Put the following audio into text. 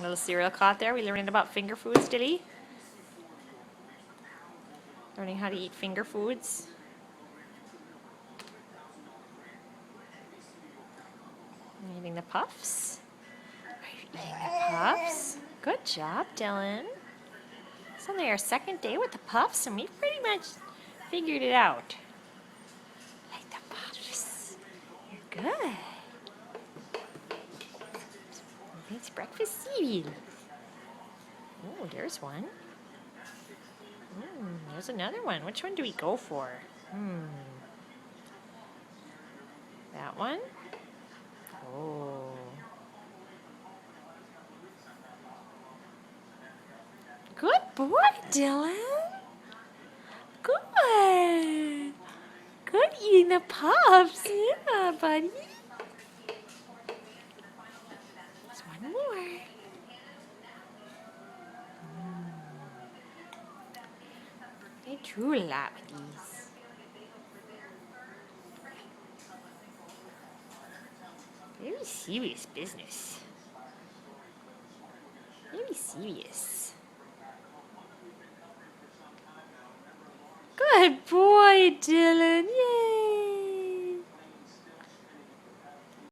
Little cereal caught there. We learning about finger foods, did he? Learning how to eat finger foods. Eating the puffs. Are you eating the puffs? Good job, Dylan. It's only our second day with the puffs, and we've pretty much figured it out. Like the puffs. You're good. It's breakfast cereal. Oh, there's one. There's another one. Which one do we go for? That one? Oh. Good boy, Dylan. Good. Good eating the puffs. Yeah, buddy. There's one more. They chew a lot with these. Very serious business. Very serious. Good boy, Dylan. Yeah.